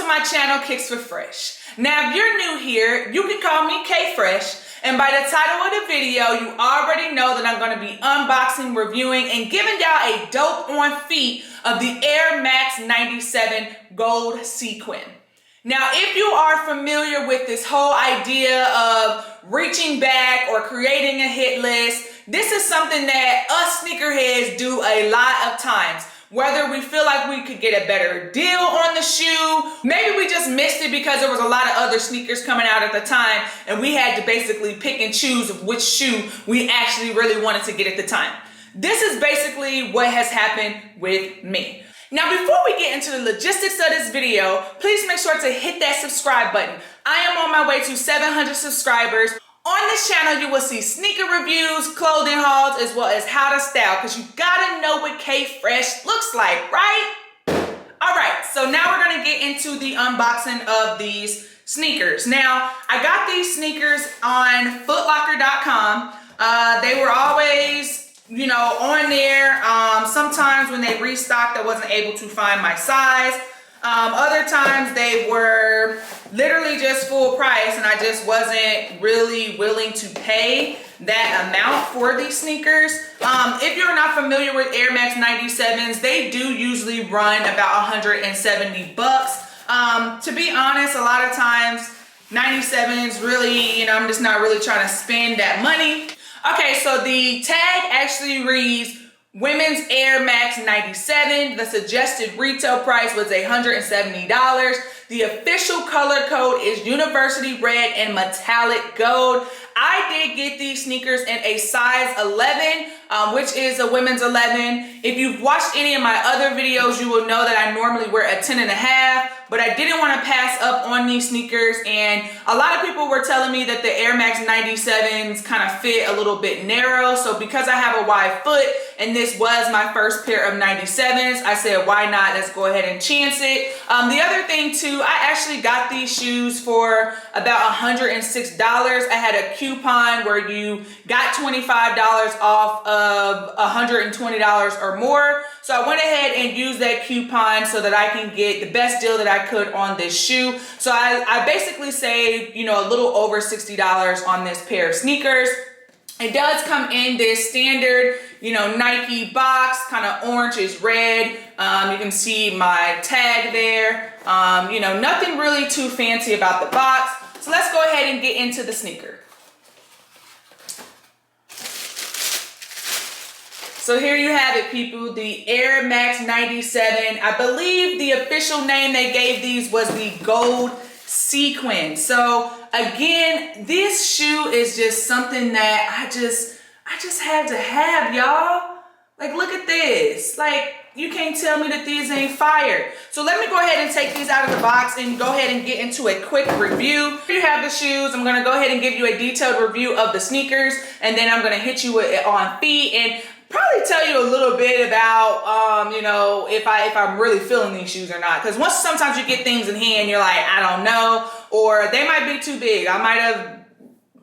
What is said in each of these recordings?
to my channel, Kicks with Fresh. Now, if you're new here, you can call me K Fresh, and by the title of the video, you already know that I'm going to be unboxing, reviewing, and giving y'all a dope on feet of the Air Max 97 Gold Sequin. Now, if you are familiar with this whole idea of reaching back or creating a hit list, this is something that us sneakerheads do a lot of times. Whether we feel like we could get a better deal on the shoe, maybe we just missed it because there was a lot of other sneakers coming out at the time and we had to basically pick and choose which shoe we actually really wanted to get at the time. This is basically what has happened with me. Now, before we get into the logistics of this video, please make sure to hit that subscribe button. I am on my way to 700 subscribers. On this channel, you will see sneaker reviews, clothing hauls, as well as how to style, because you gotta know what K Fresh looks like, right? All right, so now we're gonna get into the unboxing of these sneakers. Now, I got these sneakers on footlocker.com. They were always, on there. Sometimes when they restocked, I wasn't able to find my size. Other times they were literally just full price and I just wasn't really willing to pay that amount for these sneakers. If you're not familiar with Air Max 97s, they do usually run about 170 bucks. To be honest, a lot of times 97s really, I'm just not really trying to spend that money. Okay, so the tag actually reads Women's Air Max 97. The suggested retail price was $170. The official color code is University Red and Metallic Gold. I did get these sneakers in a size 11, which is a women's 11. If you've watched any of my other videos, you will know that I normally wear a 10 and a half, but I didn't want to pass up on these sneakers. And a lot of people were telling me that the Air Max 97s kind of fit a little bit narrow. So because I have a wide foot and this was my first pair of 97s, I said, why not? Let's go ahead and chance it. The other thing too, I actually got these shoes for about $106. I had a coupon where you got $25 off of $120 or more. So I went ahead and used that coupon so that I can get the best deal that I could on this shoe. So I basically saved, a little over $60 on this pair of sneakers. It does come in this standard, Nike box, kind of orange is red. You can see my tag there. Nothing really too fancy about the box. So let's go ahead and get into the sneaker. So here you have it, people, the Air Max 97. I believe the official name they gave these was the Gold Sequin. So again, this shoe is just something that I just had to have, y'all. Like, look at this. Like, you can't tell me that these ain't fire. So let me go ahead and take these out of the box and go ahead and get into a quick review. Here you have the shoes. I'm gonna go ahead and give you a detailed review of the sneakers, and then I'm gonna hit you with it on feet and probably tell you a little bit about, if I'm really feeling these shoes or not. Because sometimes you get things in hand, you're like, I don't know, or they might be too big. I might have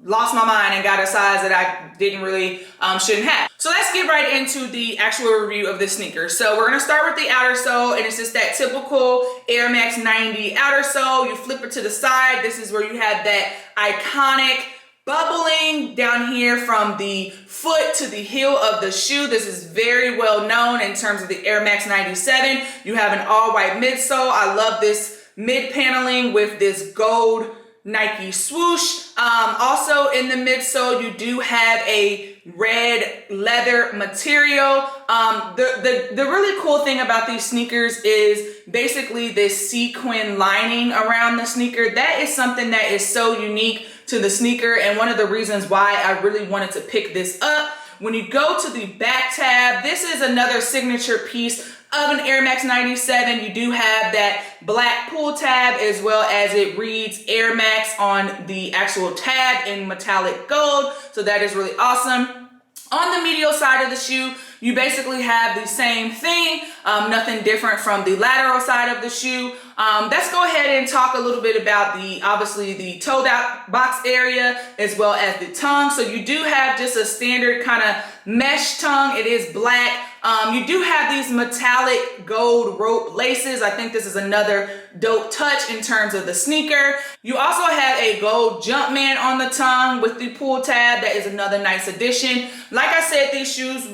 lost my mind and got a size that I didn't really, shouldn't have. So let's get right into the actual review of the sneaker. So we're gonna start with the outer sole, and it's just that typical Air Max 90 outer sole. You flip it to the side. This is where you have that iconic bubbling down here from the foot to the heel of the shoe. This is very well known in terms of the Air Max 97. You have an all white midsole. I love this mid paneling with this gold Nike swoosh. Also in the midsole, you do have a red leather material. The really cool thing about these sneakers is basically this sequin lining around the sneaker. That is something that is so unique to the sneaker, and one of the reasons why I really wanted to pick this up. When you go to the back tab, this is another signature piece of an Air Max 97. You do have that black pull tab, as well as it reads Air Max on the actual tab in metallic gold. So that is really awesome. On the medial side of the shoe, you basically have the same thing, nothing different from the lateral side of the shoe. Let's go ahead and talk a little bit about obviously the toe box area as well as the tongue. So you do have just a standard kind of mesh tongue. It is black. You do have these metallic gold rope laces. I think this is another dope touch in terms of the sneaker. You also have a gold Jumpman on the tongue with the pull tab. That is another nice addition. Like I said, these shoes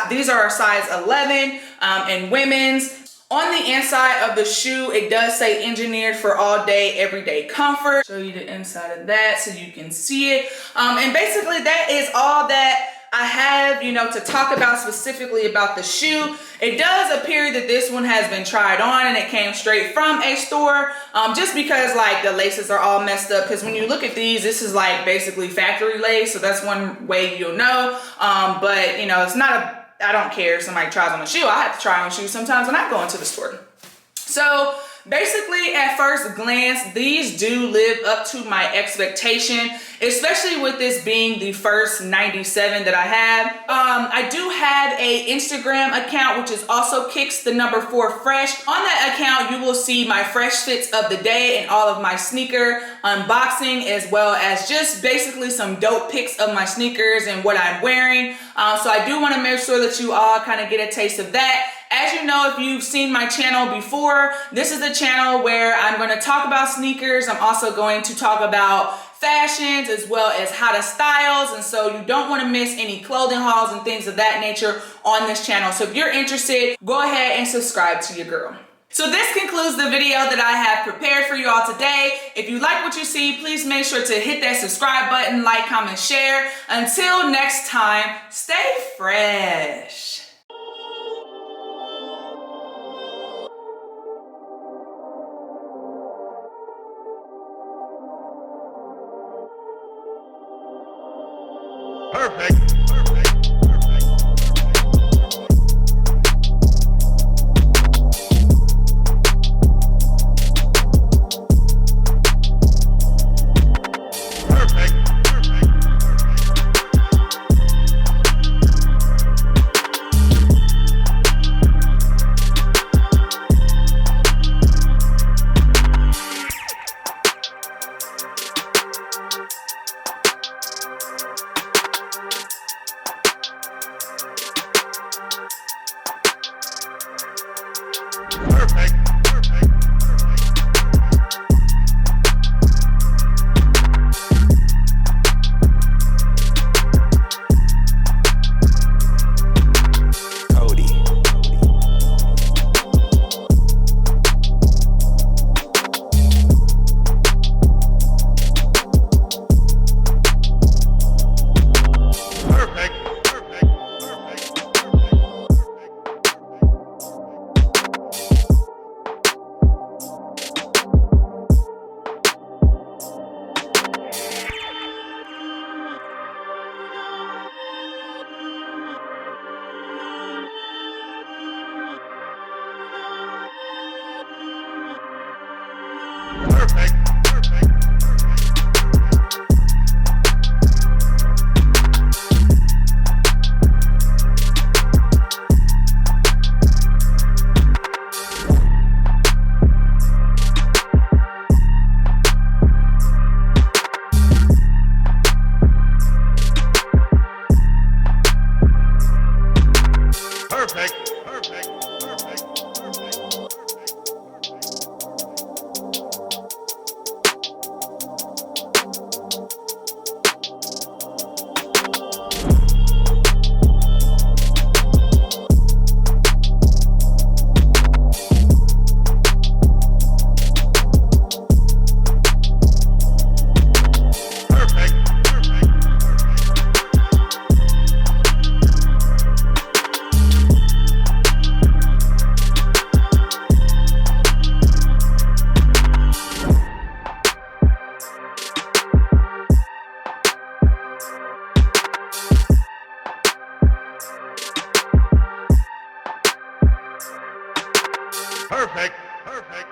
these are a size 11 in women's. On the inside of the shoe, it does say engineered for all day, everyday comfort. Show you the inside of that so you can see it. And basically that is all that I have, to talk about specifically about the shoe. It does appear that this one has been tried on and it came straight from a store, just because like the laces are all messed up. Because when you look at these, this is like basically factory lace. So that's one way you'll know. But it's not I don't care if somebody tries on a shoe. I have to try on shoes sometimes when I go into the store. So basically, at first glance, these do live up to my expectation, especially with this being the first 97 that I have. I do have a Instagram account, which is also kicks the number 4 fresh. On that account, you will see my fresh fits of the day and all of my sneaker unboxing, as well as just basically some dope pics of my sneakers and what I'm wearing. So I do want to make sure that you all kind of get a taste of that. As you know, if you've seen my channel before, this is the channel where I'm going to talk about sneakers. I'm also going to talk about fashions as well as how to styles. And so you don't want to miss any clothing hauls and things of that nature on this channel. So if you're interested, go ahead and subscribe to your girl. So this concludes the video that I have prepared for you all today. If you like what you see, please make sure to hit that subscribe button, like, comment, share. Until next time, stay fresh. Perfect. Perfect.